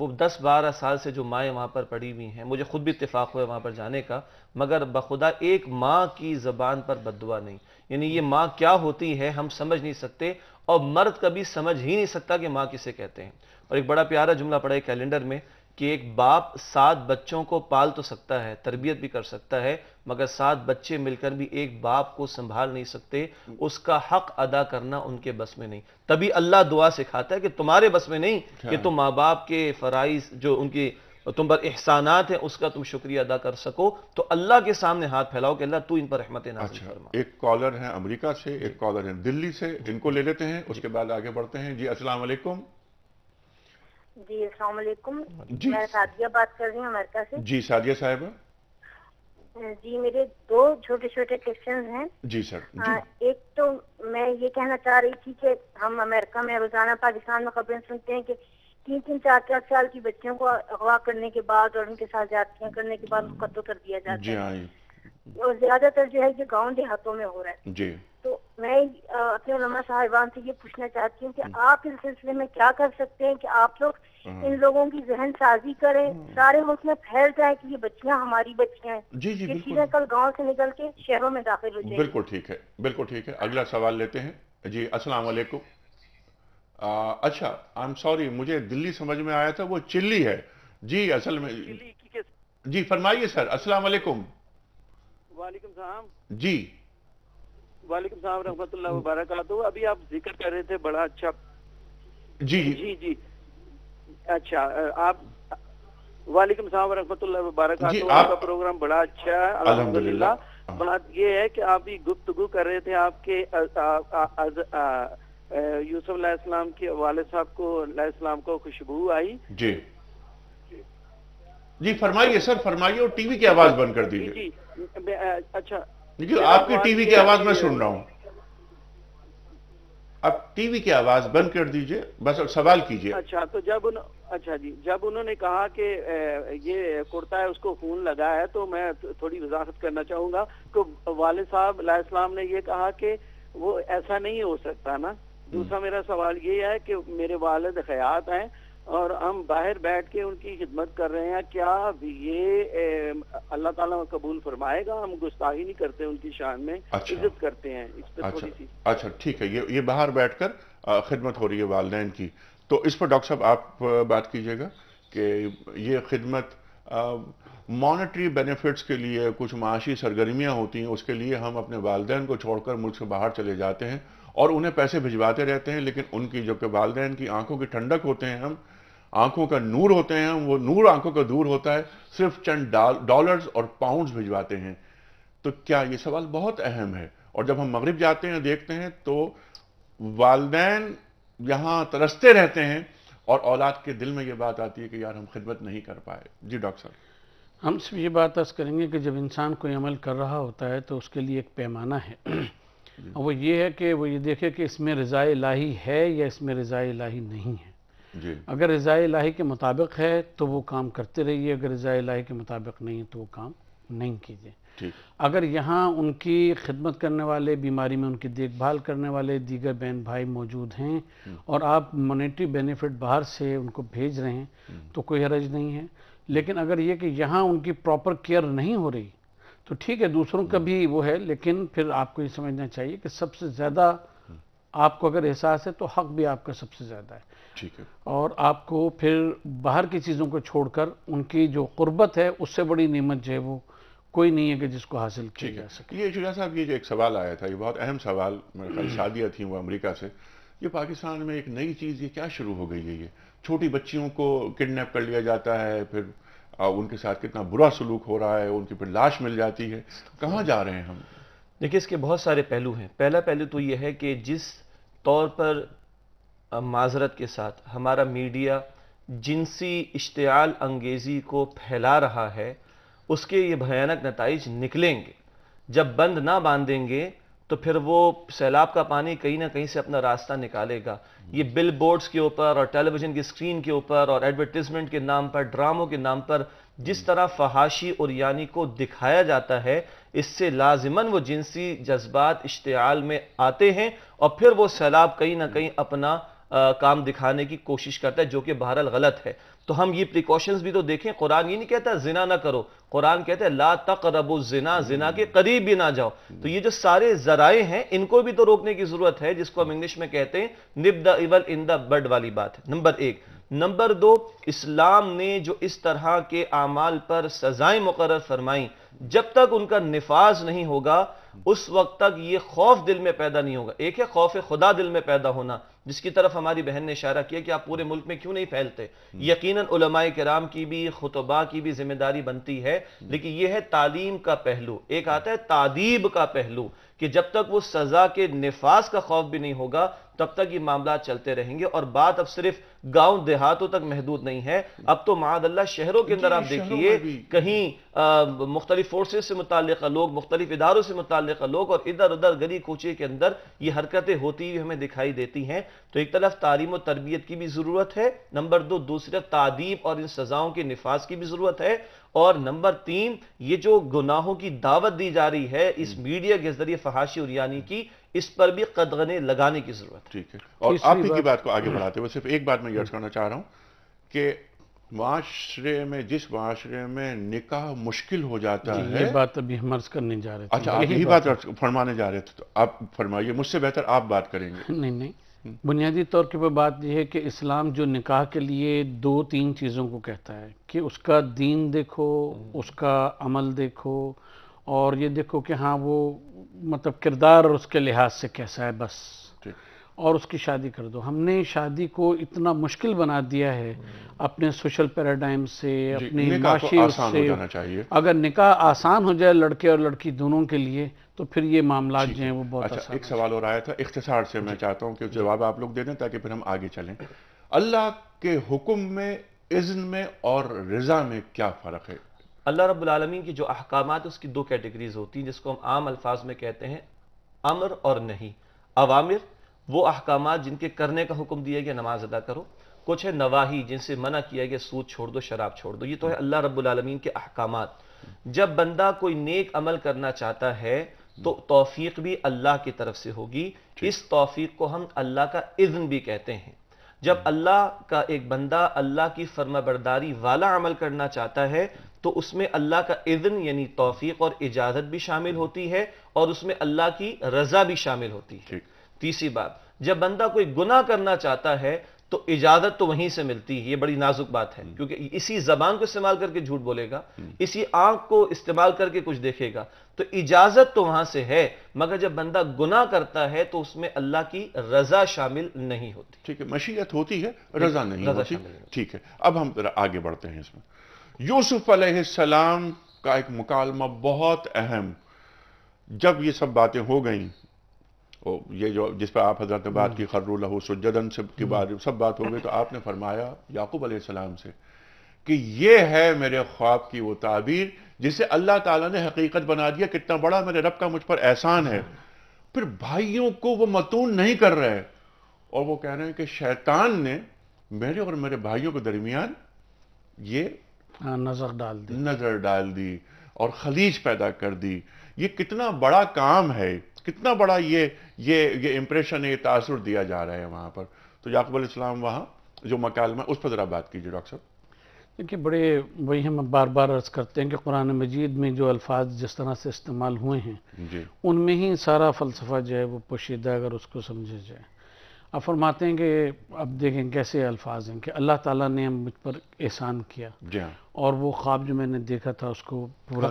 وہ 10-12 سال سے جو مائیں وہاں پر پڑی ہوئی ہیں، مجھے خود بھی اتفاق ہوا وہاں پر جانے کا، مگر بخدا ایک ماں کی زبان پر بد دعا نہیں. یعنی یہ ماں کیا ہوتی ہے ہم سمجھ نہیں سکتے، اور مرد کبھی سمجھ ہی نہیں سکتا کہ ماں کسے کہتے ہیں. اور ایک بڑا پیارا جملہ پڑا ہے کیلنڈر میں کہ ایک باپ 7 بچوں کو پال تو سکتا ہے، تربیت بھی کر سکتا ہے، مگر 7 بچے مل کر بھی ایک باپ کو سنبھال نہیں سکتے. اس کا حق ادا کرنا ان کے بس میں نہیں. تبھی اللہ دعا سکھاتا ہے کہ تمہارے بس میں نہیں کہ تم ماں باپ کے فرائض جو ان کی تم پر احسانات ہیں اس کا تم شکریہ ادا کر سکو. تو اللہ کے سامنے ہاتھ پھیلاؤ کہ اللہ تو ان پر رحمت نازل فرما. ایک کالر ہیں امریکہ سے، ایک کالر ہیں دلی سے، ان کو لے لیتے ہیں، اس کے بعد آگے بڑھتے ہیں. جی السلام علیکم. جی السلام علیکم. میں سعدیہ بات کر رہی ہوں امریکہ سے. جی سعدیہ صاحبہ. جی میرے 2 چھوٹے چھوٹے کوشچنز ہیں. جی سر. ایک تو میں یہ کہنا چاہ رہی تھی کہ ہم امریکہ میں روزانہ پاکستان میں خبریں سنتے ہیں کہ 3-3, 4-4 سال کی بچیوں کو اغوا کرنے کے بعد اور ان کے ساتھ زیادتیاں کرنے کے بعد قتل کر دیا جاتا ہے. اور زیادہ تر جو ہے یہ گاؤں دیہاتوں میں ہو رہا ہے. جی. تو میں اپنے علماء صاحبان سے یہ پوچھنا چاہتی ہوں کہ آپ اس سلسلے میں کیا کر سکتے ہیں کہ آپ لوگ ان لوگوں کی ذہن سازی کریں، سارے ملک میں پھیل جائے کہ یہ بچیاں ہماری بچیاں ہیں. جی جی یہ بالکل. چیزیں کل گاؤں سے نکل کے شہروں میں داخل ہو جائیں. بالکل ٹھیک ہے، بالکل ٹھیک ہے. اگلا سوال لیتے ہیں. جی السلام علیکم. اچھا آئی ایم سوری، مجھے دلی سمجھ میں آیا تھا وہ چلی ہے. جی اصل میں جی فرمائیے سر. السلام علیکم. وعلیکم السلام. جی وعلیکم السلام رحمۃ اللہ وبرکاتہ. ابھی آپ ذکر کر رہے تھے بڑا اچھا. جی جی جی اچھا آپ وعلیکم السلام ورحمۃ اللہ وبرکاتہ. آپ کا پروگرام بڑا اچھا ہے الحمدللہ. بات یہ ہے کہ آپ یہ گفتگو کر رہے تھے آپ کے یوسف علیہ السلام کے والد صاحب کو علیہ السلام کو خوشبو آئی. جی جی فرمائیے سر فرمائیے، اور ٹی وی کی آواز بند کر دیجیے. جی اچھا آپ کی ٹی وی کی آواز میں سن رہا ہوں، آپ ٹی وی کی آواز بند کر دیجئے، بس سوال کیجئے. اچھا تو جب انہوں نے کہا کہ یہ کرتا ہے اس کو خون لگا ہے، تو میں تھوڑی وضاحت کرنا چاہوں گا کہ والد صاحب علیہ السلام نے یہ کہا کہ وہ ایسا نہیں ہو سکتا نا. دوسرا میرا سوال یہ ہے کہ میرے والد حیات ہیں اور ہم باہر بیٹھ کے ان کی خدمت کر رہے ہیں، کیا یہ اللہ تعالیٰ قبول فرمائے گا؟ ہم گستاخی نہیں کرتے ان کی شان میں، عزت کرتے ہیں. اس پہ تھوڑی سی. اچھا ٹھیک ہے، یہ باہر بیٹھ کر خدمت ہو رہی ہے والدین کی، تو اس پر ڈاکٹر صاحب آپ بات کیجئے گا کہ یہ خدمت مانیٹری بینیفٹس کے لیے، کچھ معاشی سرگرمیاں ہوتی ہیں، اس کے لیے ہم اپنے والدین کو چھوڑ کر ملک سے باہر چلے جاتے ہیں اور انہیں پیسے بھجواتے رہتے ہیں، لیکن ان کی جو کہ والدین کی آنکھوں کی ٹھنڈک ہوتے ہیں، ہم آنکھوں کا نور ہوتے ہیں، وہ نور آنکھوں کا دور ہوتا ہے، صرف چند ڈالرز اور پاؤنڈز بھجواتے ہیں. تو کیا یہ سوال بہت اہم ہے. اور جب ہم مغرب جاتے ہیں دیکھتے ہیں تو والدین یہاں ترستے رہتے ہیں اور اولاد کے دل میں یہ بات آتی ہے کہ یار ہم خدمت نہیں کر پائے. جی ڈاکٹر صاحب. ہم صرف یہ بات عرض کریں گے کہ جب انسان کوئی عمل کر رہا ہوتا ہے تو اس کے لیے ایک پیمانہ ہے، وہ یہ ہے کہ وہ یہ دیکھے کہ اس میں رضا الہی ہے یا اس میں رضا الہی نہیں ہے. جی. اگر رضا الہی کے مطابق ہے تو وہ کام کرتے رہیے، اگر رضا الہی کے مطابق نہیں ہے تو وہ کام نہیں کیجیے. اگر یہاں ان کی خدمت کرنے والے، بیماری میں ان کی دیکھ بھال کرنے والے دیگر بہن بھائی موجود ہیں اور آپ مانیٹری بینیفٹ باہر سے ان کو بھیج رہے ہیں تو کوئی حرج نہیں ہے. لیکن اگر یہ کہ یہاں ان کی پراپر کیئر نہیں ہو رہی تو ٹھیک ہے، دوسروں کا بھی وہ ہے، لیکن پھر آپ کو یہ سمجھنا چاہیے کہ سب سے زیادہ آپ کو اگر احساس ہے تو حق بھی آپ کا سب سے زیادہ ہے. ٹھیک ہے. اور آپ کو پھر باہر کی چیزوں کو چھوڑ کر ان کی جو قربت ہے اس سے بڑی نعمت جو ہے وہ کوئی نہیں ہے کہ جس کو حاصل کیا جا سکے. یہ شجاع صاحب، یہ جو ایک سوال آیا تھا، یہ بہت اہم سوال، میرے خیال شادیاں تھیں وہ امریکہ سے، یہ پاکستان میں ایک نئی چیز یہ کیا شروع ہو گئی ہے؟ یہ چھوٹی بچیوں کو کڈنیپ کر لیا جاتا ہے، پھر ان کے ساتھ کتنا برا سلوک ہو رہا ہے، ان کی پھر لاش مل جاتی ہے. کہاں جا رہے ہیں ہم؟ دیکھیں اس کے بہت سارے پہلو ہیں. پہلا پہلو تو یہ ہے کہ جس طور پر معذرت کے ساتھ ہمارا میڈیا جنسی اشتعال انگیزی کو پھیلا رہا ہے، اس کے یہ بھیانک نتائج نکلیں گے. جب بند نہ باندھیں گے تو پھر وہ سیلاب کا پانی کہیں نہ کہیں سے اپنا راستہ نکالے گا. یہ بل بورڈز کے اوپر اور ٹیلی ویژن کی اسکرین کے اوپر اور ایڈورٹیزمنٹ کے نام پر، ڈراموں کے نام پر جس طرح فحاشی اور یعنی کو دکھایا جاتا ہے، اس سے لازماً وہ جنسی جذبات اشتعال میں آتے ہیں اور پھر وہ سیلاب کہیں نہ کہیں اپنا کام دکھانے کی کوشش کرتا ہے، جو کہ بہرحال غلط ہے. تو ہم یہ پریکاشنز بھی تو دیکھیں. قرآن یہ نہیں کہتا زنا نہ کرو, قرآن کہتا ہے لا تقربوا الزنا, زنا کے قریب بھی نہ جاؤ. تو یہ جو سارے ذرائع ہیں ان کو بھی تو روکنے کی ضرورت ہے, جس کو ہم انگلش میں کہتے ہیں نب دا ایول ان دا بڈ والی بات ہے. نمبر 1. نمبر 2, اسلام نے جو اس طرح کے اعمال پر سزائیں مقرر فرمائیں, جب تک ان کا نفاذ نہیں ہوگا اس وقت تک یہ خوف دل میں پیدا نہیں ہوگا. ایک ہے خوف خدا دل میں پیدا ہونا, جس کی طرف ہماری بہن نے اشارہ کیا کہ آپ پورے ملک میں کیوں نہیں پھیلتے. یقیناً علماء کرام کی بھی, خطباء کی بھی ذمہ داری بنتی ہے, لیکن یہ ہے تعلیم کا پہلو. ایک آتا ہے تعدیب کا پہلو, کہ جب تک وہ سزا کے نفاذ کا خوف بھی نہیں ہوگا تب تک یہ معاملات چلتے رہیں گے. اور بات اب صرف گاؤں دیہاتوں تک محدود نہیں ہے, اب تو معاذ اللہ شہروں کے اندر آپ دیکھیے کہیں مختلف فورسز سے متعلقہ لوگ, مختلف اداروں سے متعلقہ لوگ, اور ادھر ادھر گلی کوچے کے اندر یہ حرکتیں ہوتی ہوئی ہمیں دکھائی دیتی ہیں. تو ایک طرف تعلیم و تربیت کی بھی ضرورت ہے, نمبر 2 دوسری طرف تعدیب اور ان سزاؤں کے نفاذ کی بھی ضرورت ہے, اور نمبر 3 یہ جو گناہوں کی دعوت دی جا رہی ہے اس میڈیا کے ذریعے فحاشی اور یعنی کی, اس پر بھی قدغنے لگانے کی ضرورت ہے. ٹھیک ہے. اور آپ ہی کی بات کو آگے بڑھاتے ہوئے صرف ایک بات میں یہ کرنا چاہ رہا ہوں کہ معاشرے میں, جس معاشرے میں نکاح مشکل ہو جاتا ہے, یہ بات ابھی ہم عرض کرنے جا رہے تھے. اچھا آپ یہی بات فرمانے جا رہے تھے, تو آپ فرمائیے, مجھ سے بہتر آپ بات کریں گے. نہیں, بنیادی طور کے بات یہ ہے کہ اسلام جو نکاح کے لیے 2-3 چیزوں کو کہتا ہے کہ اس کا دین دیکھو, اس کا عمل دیکھو, اور یہ دیکھو کہ ہاں وہ مطلب کردار اور اس کے لحاظ سے کیسا ہے بس, اور اس کی شادی کر دو. ہم نے شادی کو اتنا مشکل بنا دیا ہے اپنے سوشل پیراڈائم سے, اپنے معاشی سے. اگر نکاح آسان ہو جائے لڑکے اور لڑکی دونوں کے لیے تو پھر یہ معاملات جو ہیں وہ بہت آسان. ایک سوال اور آیا تھا, اختصار سے میں چاہتا ہوں کہ جواب آپ لوگ دے دیں تاکہ پھر ہم آگے چلیں. اللہ کے حکم میں, اذن میں اور رضا میں کیا فرق ہے؟ اللہ رب العالمین کی جو احکامات اس کی 2 کیٹیگریز ہوتی ہیں, جس کو ہم عام الفاظ میں کہتے ہیں امر اور نہیں. عوامر وہ احکامات جن کے کرنے کا حکم دیا گیا, نماز ادا کرو. کچھ ہے نواہی, جن سے منع کیا گیا سود چھوڑ دو, شراب چھوڑ دو. یہ تو ہے اللہ رب العالمین کے احکامات. جب بندہ کوئی نیک عمل کرنا چاہتا ہے تو توفیق بھی اللہ کی طرف سے ہوگی. اس توفیق کو ہم اللہ کا اذن بھی کہتے ہیں. جب اللہ کا ایک بندہ اللہ کی فرما برداری والا عمل کرنا چاہتا ہے تو اس میں اللہ کا اذن یعنی توفیق اور اجازت بھی شامل ہوتی ہے, اور اس میں اللہ کی رضا بھی شامل ہوتی ہے. تیسری بات, جب بندہ کوئی گناہ کرنا چاہتا ہے تو اجازت تو وہیں سے ملتی ہے. یہ بڑی نازک بات ہے, کیونکہ اسی زبان کو استعمال کر کے جھوٹ بولے گا, اسی آنکھ کو استعمال کر کے کچھ دیکھے گا, تو اجازت تو وہاں سے ہے. مگر جب بندہ گناہ کرتا ہے تو اس میں اللہ کی رضا شامل نہیں ہوتی. ٹھیک ہے, مشیت ہوتی ہے, رضا نہیں ہوتی. ٹھیک ہے, اب ہم ذرا آگے بڑھتے ہیں. اس میں یوسف علیہ السلام کا ایک مکالمہ بہت اہم, جب یہ سب باتیں ہو گئیں, یہ جو جس پر آپ حضرت نے بات کی خروا لہ سجدن کی بات, سب بات ہو گئی, تو آپ نے فرمایا یعقوب علیہ السلام سے کہ یہ ہے میرے خواب کی وہ تعبیر جسے اللہ تعالیٰ نے حقیقت بنا دیا. کتنا بڑا میرے رب کا مجھ پر احسان ہے. پھر بھائیوں کو وہ متون نہیں کر رہے, اور وہ کہہ رہے ہیں کہ شیطان نے میرے اور میرے بھائیوں کے درمیان یہ نظر ڈال دی اور خلیج پیدا کر دی. یہ کتنا بڑا کام ہے, کتنا بڑا یہ امپریشن ہے, یہ تاثر دیا جا رہا ہے وہاں پر. تو یعقوب علیہ السلام وہاں جو مکالمہ, اس پر ذرا بات کیجیے ڈاکٹر صاحب. دیکھیے بڑے وہی ہم بار بار عرض کرتے ہیں کہ قرآن مجید میں جو الفاظ جس طرح سے استعمال ہوئے ہیں ان میں ہی سارا فلسفہ جو ہے وہ پوشیدہ اگر اس کو سمجھا جائے. آپ فرماتے ہیں کہ اب دیکھیں کیسے الفاظ ہیں کہ اللہ تعالیٰ نے مجھ پر احسان کیا, اور وہ خواب جو میں نے دیکھا تھا اس کو پورا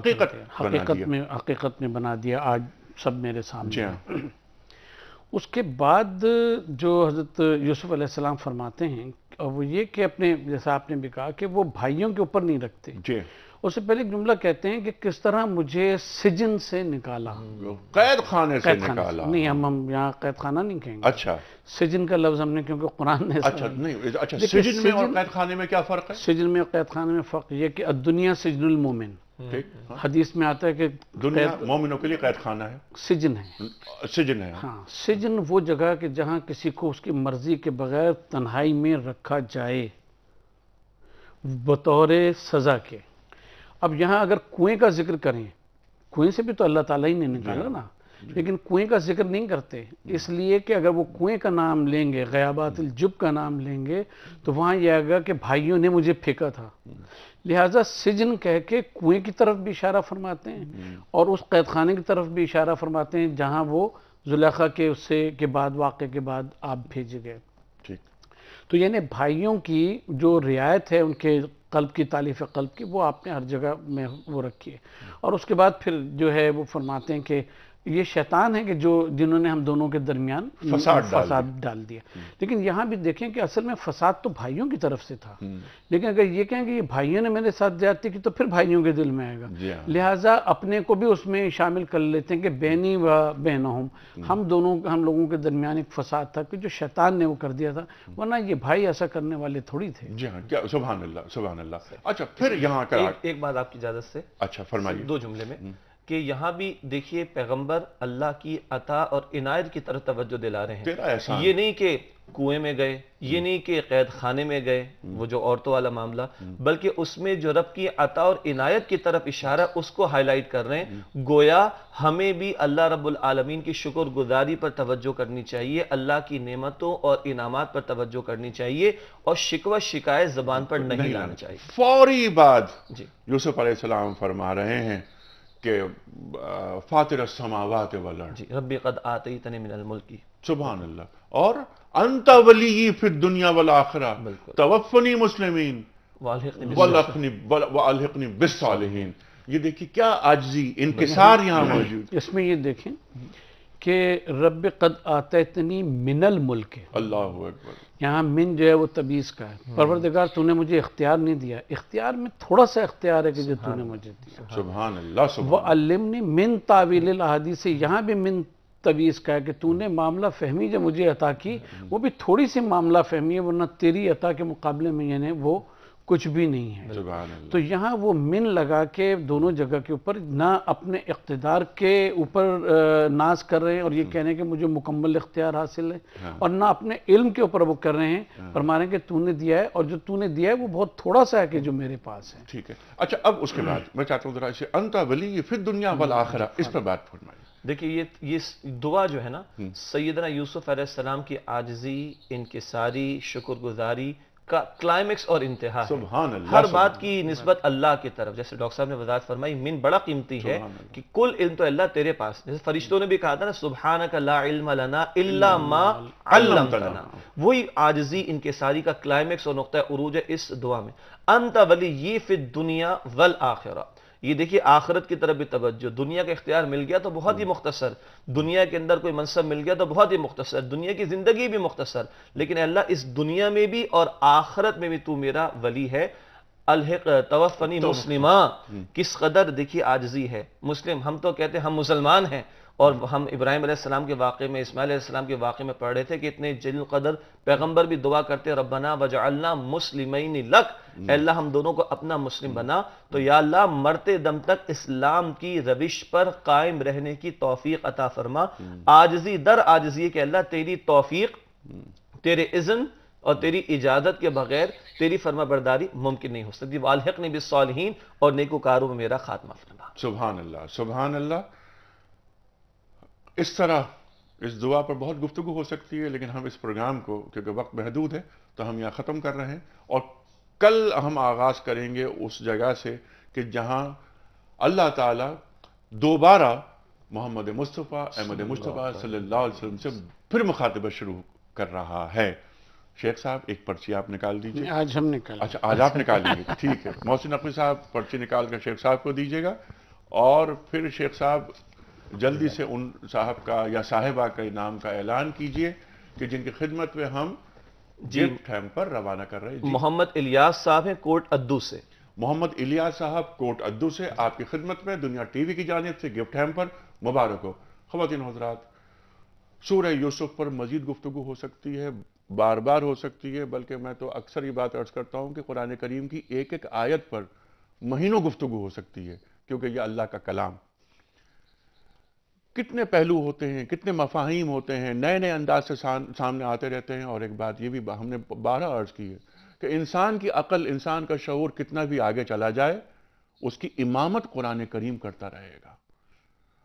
حقیقت میں بنا دیا, آج سب میرے سامنے. اس کے بعد جو حضرت یوسف علیہ السلام فرماتے ہیں وہ یہ کہ اپنے, جیسا آپ نے بھی کہا کہ وہ بھائیوں کے اوپر نہیں رکھتے. اس سے پہلے ایک جملہ کہتے ہیں کہ کس طرح مجھے سجن سے نکالا, قید خانے سے نکالا. نہیں, ہم یہاں قید خانہ نہیں کہیں گے. اچھا, سجن کا لفظ ہم نے کیونکہ قرآن نے. اچھا, سجن میں اور قید خانے میں کیا فرق ہے؟ سجن میں اور قید خانے میں فرق یہ کہ الدنیا سجن المومن. حدیث میں آتا ہے کہ دنیا مومنوں کے لیے قید خانہ ہے, سجن ہے. ہاں, سجن وہ جگہ کہ جہاں کسی کو اس کی مرضی کے بغیر تنہائی میں رکھا جائے بطور سزا کے. اب یہاں اگر کنویں کا ذکر کریں, کنویں سے بھی تو اللہ تعالیٰ ہی نے نکالا نا. لیکن کنویں کا ذکر نہیں کرتے، اس لیے کہ اگر وہ کنویں کا نام لیں گے، غیابات الجب کا نام لیں گے، تو وہاں یہ آئے گا کہ بھائیوں نے مجھے پھینکا تھا، لہٰذا سجن کہہ کے کنویں کی طرف بھی اشارہ فرماتے ہیں اور اس قید خانے کی طرف بھی اشارہ فرماتے ہیں جہاں وہ زلیخا کے اس سے کے بعد واقعے کے بعد آپ بھیجے گئے۔ تو یعنی بھائیوں کی جو رعایت ہے ان کے قلب کی، تالیف قلب کی، وہ آپ نے ہر جگہ میں وہ رکھی ہے۔ اور اس کے بعد پھر جو ہے وہ فرماتے ہیں کہ یہ شیطان ہے کہ جنہوں نے ہم دونوں کے درمیان فساد ڈال دیا۔ لیکن یہاں بھی دیکھیں کہ اصل میں فساد تو بھائیوں کی طرف سے تھا، لیکن اگر یہ کہیں کہ یہ بھائیوں نے میرے ساتھ زیادتی کی تو پھر بھائیوں کے دل میں آئے گا، لہٰذا اپنے کو بھی اس میں شامل کر لیتے ہیں کہ بینی و بینہم، ہم لوگوں کے درمیان ایک فساد تھا کہ جو شیطان نے وہ کر دیا تھا، ورنہ یہ بھائی ایسا کرنے والے تھوڑی تھے۔ جی ہاں، کیا سبحان اللہ سبحان اللہ۔ اچھا پھر یہاں کا ایک بات آپ کی اجازت سے، اچھا فرمائیے، 2 جملے میں، کہ یہاں بھی دیکھیے پیغمبر اللہ کی عطا اور عنایت کی طرف توجہ دلا رہے ہیں۔ یہ نہیں کہ کنویں میں گئے، یہ نہیں کہ قید خانے میں گئے، وہ جو عورتوں والا معاملہ، بلکہ اس میں جو رب کی عطا اور عنایت کی طرف اشارہ اس کو ہائی لائٹ کر رہے ہیں۔ گویا ہمیں بھی اللہ رب العالمین کی شکر گزاری پر توجہ کرنی چاہیے، اللہ کی نعمتوں اور انعامات پر توجہ کرنی چاہیے، اور شکوہ شکایت زبان پر نہیں لانا چاہیے۔ فوری بعد یوسف علیہ السلام فرما رہے ہیں کہ فاطر السماوات والارض، جی ربی قد آتیتنی من الملک، سبحان اللہ، اور انت ولی فی الدنیا والآخرہ توفنی مسلمین والحقنی بالصالحین۔ یہ دیکھیں کیا عاجزی، انکسار یہاں موجود۔ اس میں یہ دیکھیں کہ رب قد آتیتنی من الملک، اللہ اکبر، یہاں من جو ہے وہ تبعیض کا ہے، پروردگار تو نے مجھے اختیار نہیں دیا، اختیار میں تھوڑا سا اختیار ہے کہ جو تو نے مجھے دیا، سبحان اللہ سبحان وَعَلِّمْنِي مِن تَعْوِيلِ الْأَحَادِيثِ، یہاں بھی من تبعیض کا ہے کہ تو نے معاملہ فہمی جو مجھے عطا کی وہ بھی تھوڑی سی معاملہ فہمی ہے، ورنہ تیری عطا کے مقابلے میں یعنی وہ کچھ بھی نہیں ہے۔ تو یہاں وہ من لگا کے دونوں جگہ کے اوپر نہ اپنے اقتدار کے اوپر ناز کر رہے ہیں اور یہ کہہ رہے ہیں کہ مجھے مکمل اختیار حاصل ہے، اور نہ اپنے علم کے اوپر وہ کر رہے ہیں، فرما رہے ہیں کہ تو نے دیا ہے اور جو تو نے دیا ہے وہ بہت تھوڑا سا ہے کہ جو میرے پاس ہے۔ ٹھیک ہے، اچھا اب اس کے بعد میں چاہتا ہوں ذرا اسے انت ولی فی الدنیا والآخرہ، اس پر بات فرمائیے۔ دیکھیے یہ دعا جو ہے نا، سیدنا یوسف علیہ السلام کی عاجزی، انکساری، شکر گزاری کا کلائمیکس اور انتہا ہے۔ سبحان اللہ، ہر بات کی نسبت اللہ کی طرف، جیسے ڈاکٹر صاحب نے وضاحت فرمائی، من بڑا قیمتی ہے کہ کل علم تو اللہ تیرے پاس، جیسے فرشتوں نے بھی کہا تھا نا سبحانک لا علم لنا الا ما علمتنا، وہی عاجزی انکساری کا کلائمیکس اور نقطہ عروج ہے اس دعا میں۔ انت ولی فی الدنیا والآخرہ، یہ دیکھیے آخرت کی طرف بھی توجہ، دنیا کا اختیار مل گیا تو بہت ہی مختصر، دنیا کے اندر کوئی منصب مل گیا تو بہت ہی مختصر، دنیا کی زندگی بھی مختصر، لیکن اللہ اس دنیا میں بھی اور آخرت میں بھی تو میرا ولی ہے۔ الحق توفنی مسلمہ، کس قدر دیکھیے عاجزی ہے۔ مسلم، ہم تو کہتے ہیں ہم مسلمان ہیں، اور ہم ابراہیم علیہ السلام کے واقعے میں، اسماعیل علیہ السلام کے واقعے میں پڑھ رہے تھے کہ اتنے جلیل قدر پیغمبر بھی دعا کرتے ربنا وجعلنا مسلمین لک، اے اللہ ہم دونوں کو اپنا مسلم بنا، تو یا اللہ مرتے دم تک اسلام کی روش پر قائم رہنے کی توفیق عطا فرما۔ عاجزی در عاجزی ہے کہ اللہ تیری توفیق، تیرے اذن اور تیری اجازت کے بغیر تیری فرما برداری ممکن نہیں ہو سکتی۔ والحقنی بالصالحین، اور نیکوکاروں میں میرا خاتمہ فرما۔ سبحان اللہ سبحان اللہ۔ اس طرح اس دعا پر بہت گفتگو ہو سکتی ہے، لیکن ہم اس پروگرام کو کیونکہ وقت محدود ہے تو ہم یہاں ختم کر رہے ہیں، اور کل ہم آغاز کریں گے اس جگہ سے کہ جہاں اللہ تعالیٰ دوبارہ محمد مصطفیٰ احمد مصطفیٰ صلی اللہ علیہ وسلم سے پھر مخاطبہ شروع کر رہا ہے۔ شیخ صاحب ایک پرچی آپ نکال دیجیے۔ آج ہم نکال، اچھا آج آپ نکال دیجیے، ٹھیک ہے۔ محسن نقوی صاحب پرچی نکال کر شیخ صاحب کو دیجیے گا، اور پھر شیخ صاحب جلدی سے ان صاحب کا یا صاحبہ کا نام کا اعلان کیجئے کہ جن کی خدمت میں ہم گفٹ ہیمپر روانہ کر رہے ہیں۔ محمد الیاس صاحب ہیں کوٹ ادو سے، محمد الیاس صاحب کوٹ ادو سے آپ کی خدمت میں دنیا ٹی وی کی جانب سے گفٹ ہیمپر مبارک ہو۔ خواتین حضرات، سورہ یوسف پر مزید گفتگو ہو سکتی ہے، بار بار ہو سکتی ہے، بلکہ میں تو اکثر یہ بات عرض کرتا ہوں کہ قرآن کریم کی ایک ایک آیت پر مہینوں گفتگو ہو سکتی ہے، کیونکہ یہ اللہ کا کلام، کتنے پہلو ہوتے ہیں، کتنے مفاہیم ہوتے ہیں، نئے نئے انداز سے سامنے آتے رہتے ہیں۔ اور ایک بات یہ بھی ہم نے بارہ عرض کی ہے کہ انسان کی عقل، انسان کا شعور کتنا بھی آگے چلا جائے، اس کی امامت قرآن کریم کرتا رہے گا۔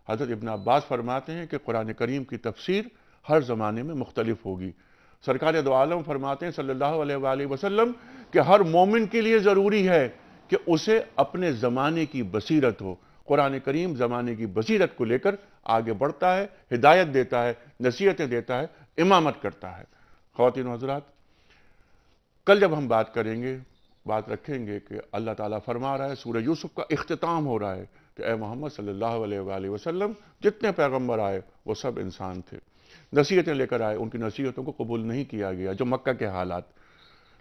حضرت ابن عباس فرماتے ہیں کہ قرآن کریم کی تفسیر ہر زمانے میں مختلف ہوگی۔ سرکار دو عالم فرماتے ہیں صلی اللہ علیہ وآلہ وسلم کہ ہر مومن کے لیے ضروری ہے کہ اسے اپنے زمانے کی بصیرت ہو۔ قرآن کریم زمانے کی بصیرت کو لے کر آگے بڑھتا ہے، ہدایت دیتا ہے، نصیحتیں دیتا ہے، امامت کرتا ہے۔ خواتین و حضرات، کل جب ہم بات کریں گے، بات رکھیں گے کہ اللہ تعالیٰ فرما رہا ہے، سورہ یوسف کا اختتام ہو رہا ہے کہ اے محمد صلی اللہ علیہ وآلہ وسلم، جتنے پیغمبر آئے وہ سب انسان تھے، نصیحتیں لے کر آئے، ان کی نصیحتوں کو قبول نہیں کیا گیا، جو مکہ کے حالات۔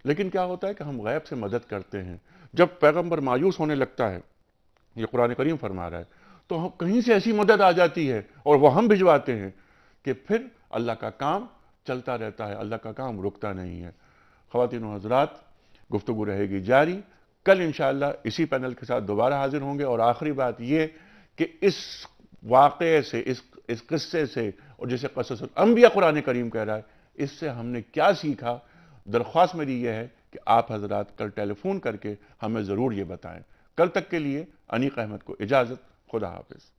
لیکن کیا ہوتا ہے کہ ہم غیب سے مدد کرتے ہیں۔ جب پیغمبر مایوس ہونے لگتا ہے، یہ قرآن کریم فرما رہا ہے، تو ہم کہیں سے ایسی مدد آ جاتی ہے اور وہ ہم بھجواتے ہیں کہ پھر اللہ کا کام چلتا رہتا ہے، اللہ کا کام رکتا نہیں ہے۔ خواتین و حضرات، گفتگو رہے گی جاری۔ کل انشاءاللہ اسی پینل کے ساتھ دوبارہ حاضر ہوں گے، اور آخری بات یہ کہ اس واقعے سے، اس قصے سے، اور جسے قصص الانبیاء قرآن کریم کہہ رہا ہے، اس سے ہم نے کیا سیکھا؟ درخواست میری یہ ہے کہ آپ حضرات کل ٹیلی فون کر کے ہمیں ضرور یہ بتائیں۔ کل تک کے لیے انیق احمد کو اجازت، خدا حافظ۔